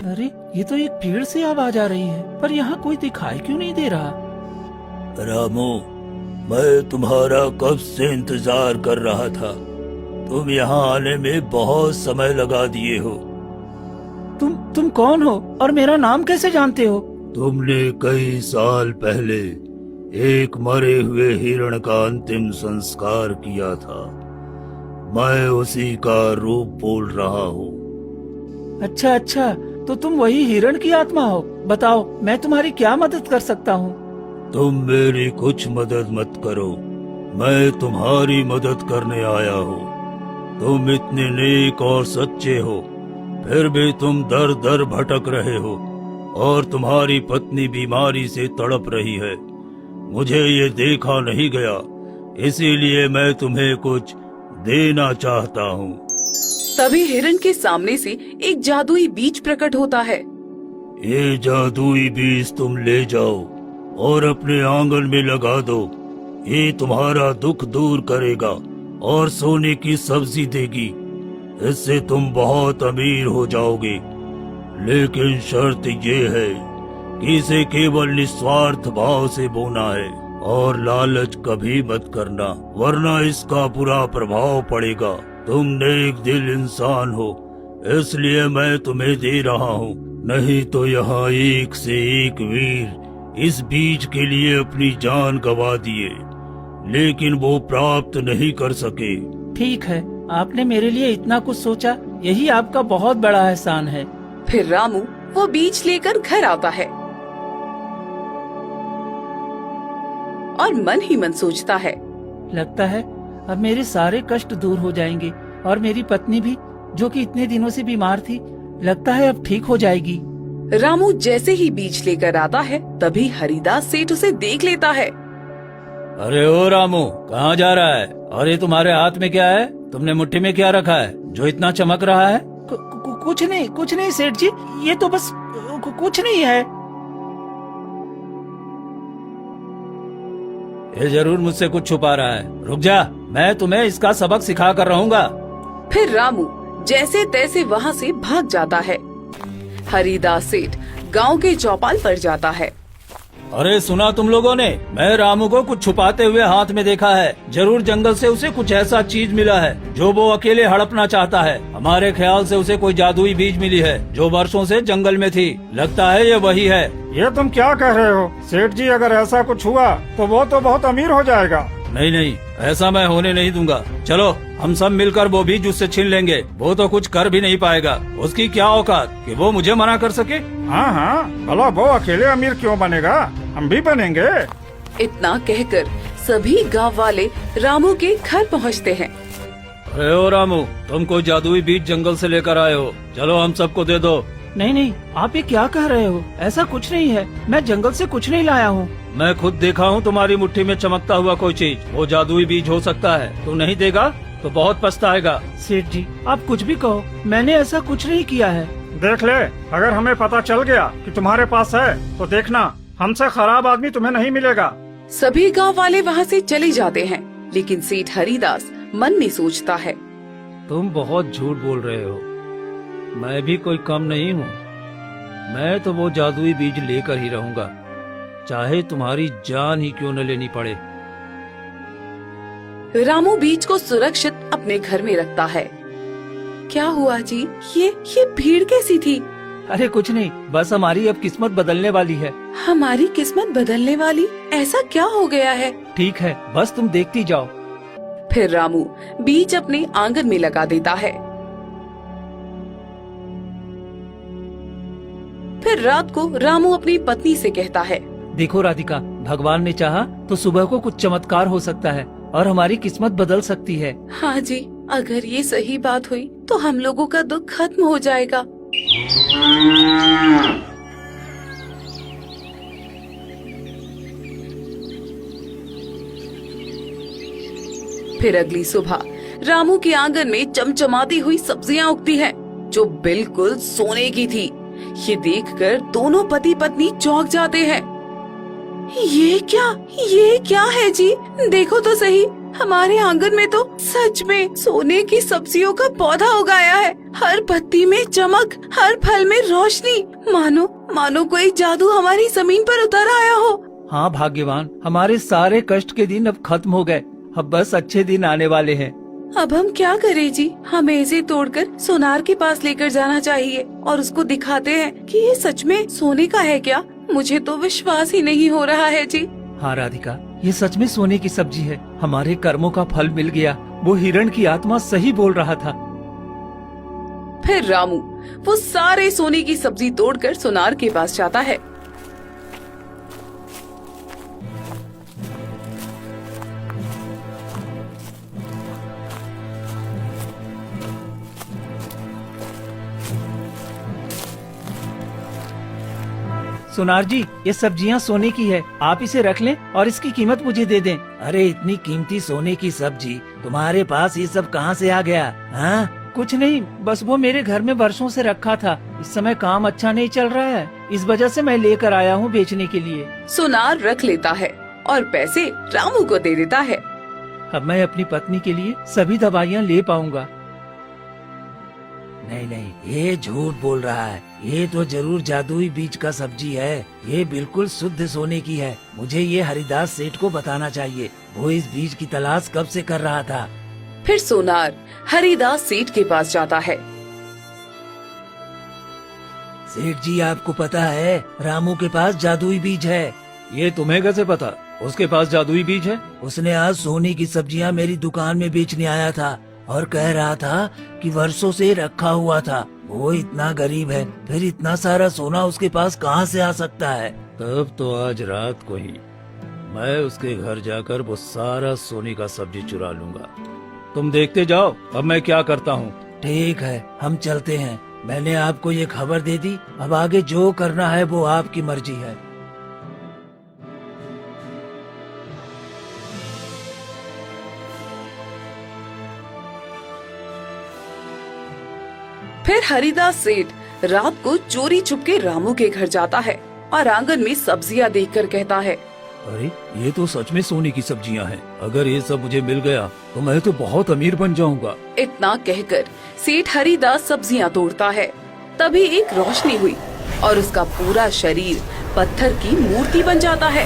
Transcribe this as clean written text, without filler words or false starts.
अरे ये तो एक पेड़ से आवाज आ रही है, पर यहाँ कोई दिखाई क्यों नहीं दे रहा? रामू, मैं तुम्हारा कब से इंतजार कर रहा था। तुम यहाँ आने में बहुत समय लगा दिए हो। तुम कौन हो और मेरा नाम कैसे जानते हो? तुमने कई साल पहले एक मरे हुए हिरण का अंतिम संस्कार किया था। मैं उसी का रूप बोल रहा हूँ। अच्छा अच्छा, तो तुम वही हिरण की आत्मा हो। बताओ, मैं तुम्हारी क्या मदद कर सकता हूँ? तुम मेरी कुछ मदद मत करो, मैं तुम्हारी मदद करने आया हूँ। तुम इतने नेक और सच्चे हो, फिर भी तुम दर दर भटक रहे हो और तुम्हारी पत्नी बीमारी से तड़प रही है। मुझे ये देखा नहीं गया, इसीलिए मैं तुम्हें कुछ देना चाहता हूँ। तभी हिरण के सामने से एक जादुई बीज प्रकट होता है। ये जादुई बीज तुम ले जाओ और अपने आंगन में लगा दो। ये तुम्हारा दुख दूर करेगा और सोने की सब्जी देगी। इससे तुम बहुत अमीर हो जाओगे। लेकिन शर्त ये है कि इसे केवल निस्वार्थ भाव से बोना है और लालच कभी मत करना, वरना इसका बुरा प्रभाव पड़ेगा। तुम नेक दिल इंसान हो, इसलिए मैं तुम्हें दे रहा हूँ। नहीं तो यहाँ एक से एक वीर इस बीज के लिए अपनी जान गंवा दिए, लेकिन वो प्राप्त नहीं कर सके। ठीक है, आपने मेरे लिए इतना कुछ सोचा, यही आपका बहुत बड़ा एहसान है। फिर रामू वो बीज लेकर घर आता है और मन ही मन सोचता है, लगता है अब मेरे सारे कष्ट दूर हो जाएंगे और मेरी पत्नी भी, जो कि इतने दिनों से बीमार थी, लगता है अब ठीक हो जाएगी। रामू जैसे ही बीज लेकर आता है, तभी हरिदास सेठ उसे देख लेता है। अरे ओ रामू, कहाँ जा रहा है? और ये तुम्हारे हाथ में क्या है? तुमने मुट्ठी में क्या रखा है जो इतना चमक रहा है? कुछ नहीं सेठ जी, ये तो बस कुछ नहीं है। ये जरूर मुझसे कुछ छुपा रहा है। रुक जा, मैं तुम्हें इसका सबक सिखा कर रहूंगा। फिर रामू जैसे तैसे वहाँ से भाग जाता है। हरिदास सेठ गांव के चौपाल पर जाता है। अरे सुना तुम लोगों ने? मैं रामू को कुछ छुपाते हुए हाथ में देखा है। जरूर जंगल से उसे कुछ ऐसा चीज मिला है जो वो अकेले हड़पना चाहता है। हमारे ख्याल से उसे कोई जादुई बीज मिली है जो वर्षों से जंगल में थी। लगता है ये वही है। ये तुम क्या कह रहे हो सेठ जी? अगर ऐसा कुछ हुआ तो वो तो बहुत अमीर हो जाएगा। नहीं, ऐसा मैं होने नहीं दूंगा। चलो हम सब मिलकर वो बीज उससे छीन लेंगे। वो तो कुछ कर भी नहीं पाएगा। उसकी क्या औकात कि वो मुझे मना कर सके? हाँ, भला वो अकेले अमीर क्यों बनेगा, हम भी बनेंगे। इतना कहकर सभी गांव वाले रामू के घर पहुंचते हैं। अरे ओ रामू, तुम कोई जादुई बीज जंगल से लेकर आए हो, चलो हम सबको दे दो। नहीं, आप ये क्या कह रहे हो? ऐसा कुछ नहीं है, मैं जंगल से कुछ नहीं लाया हूँ। मैं खुद देखा हूँ तुम्हारी मुट्ठी में चमकता हुआ कोई चीज। वो जादुई बीज हो सकता है। तू नहीं देगा तो बहुत पछताएगा। सेठ जी, आप कुछ भी कहो, मैंने ऐसा कुछ नहीं किया है। देख ले, अगर हमें पता चल गया कि तुम्हारे पास है तो देखना, हमसे खराब आदमी तुम्हें नहीं मिलेगा। सभी गांव वाले वहाँ से चले जाते हैं, लेकिन सेठ हरिदास मन में सोचता है, तुम बहुत झूठ बोल रहे हो। मैं भी कोई कम नहीं हूँ। मैं तो वो जादुई बीज लेकर ही रहूंगा, चाहे तुम्हारी जान ही क्यों न लेनी पड़े। रामू बीज को सुरक्षित अपने घर में रखता है। क्या हुआ जी? ये भीड़ कैसी थी? अरे कुछ नहीं, बस हमारी अब किस्मत बदलने वाली है। हमारी किस्मत बदलने वाली? ऐसा क्या हो गया है? ठीक है, बस तुम देखती जाओ। फिर रामू बीज अपने आंगन में लगा देता है। फिर रात को रामू अपनी पत्नी से कहता है, देखो राधिका, भगवान ने चाहा तो सुबह को कुछ चमत्कार हो सकता है और हमारी किस्मत बदल सकती है। हाँ जी, अगर ये सही बात हुई तो हम लोगों का दुख खत्म हो जाएगा। फिर अगली सुबह रामू के आंगन में चमचमाती हुई सब्जियां उगती हैं, जो बिल्कुल सोने की थी। ये देखकर दोनों पति पत्नी चौंक जाते हैं। ये क्या है जी? देखो तो सही, हमारे आंगन में तो सच में सोने की सब्जियों का पौधा उगाया है। हर पत्ती में चमक, हर फल में रोशनी, मानो मानो कोई जादू हमारी जमीन पर उतर आया हो। हाँ भाग्यवान, हमारे सारे कष्ट के दिन अब खत्म हो गए। अब बस अच्छे दिन आने वाले हैं। अब हम क्या करें जी? हमें इसे तोड़कर सोनार के पास लेकर जाना चाहिए और उसको दिखाते हैं कि ये सच में सोने का है क्या? मुझे तो विश्वास ही नहीं हो रहा है जी। हाँ राधिका, ये सच में सोने की सब्जी है। हमारे कर्मों का फल मिल गया। वो हिरण की आत्मा सही बोल रहा था। फिर रामू वो सारे सोने की सब्जी तोड़कर सोनार के पास जाता है। सोनार जी, ये सब्जियां सोने की है। आप इसे रख लें और इसकी कीमत मुझे दे दें। अरे इतनी कीमती सोने की सब्जी तुम्हारे पास ये सब कहाँ से आ गया? हाँ? कुछ नहीं, बस वो मेरे घर में वर्षों से रखा था। इस समय काम अच्छा नहीं चल रहा है, इस वजह से मैं लेकर आया हूँ बेचने के लिए। सोनार रख लेता है और पैसे रामू को दे देता है। अब मैं अपनी पत्नी के लिए सभी दवाइयाँ ले पाऊंगा। नहीं नहीं, ये झूठ बोल रहा है। ये तो जरूर जादुई बीज का सब्जी है। ये बिल्कुल शुद्ध सोने की है। मुझे ये हरिदास सेठ को बताना चाहिए। वो इस बीज की तलाश कब से कर रहा था। फिर सोनार हरिदास सेठ के पास जाता है। सेठ जी, आपको पता है रामू के पास जादुई बीज है। ये तुम्हें कैसे पता? उसके पास जादुई बीज है? उसने आज सोने की सब्जियां मेरी दुकान में बेचने आया था और कह रहा था कि वर्षों से रखा हुआ था। वो इतना गरीब है, फिर इतना सारा सोना उसके पास कहाँ से आ सकता है? तब तो आज रात को ही मैं उसके घर जाकर वो सारा सोने का सब्जी चुरा लूंगा। तुम देखते जाओ, अब मैं क्या करता हूँ। ठीक है, हम चलते हैं। मैंने आपको ये खबर दे दी। अब आगे जो करना है वो आपकी मर्जी है। फिर हरिदास सेठ रात को चोरी छुपके रामू के घर जाता है और आंगन में सब्जियां देखकर कहता है, अरे ये तो सच में सोने की सब्जियां हैं। अगर ये सब मुझे मिल गया तो मैं तो बहुत अमीर बन जाऊंगा। इतना कहकर सेठ हरिदास सब्जियां तोड़ता है। तभी एक रोशनी हुई और उसका पूरा शरीर पत्थर की मूर्ति बन जाता है।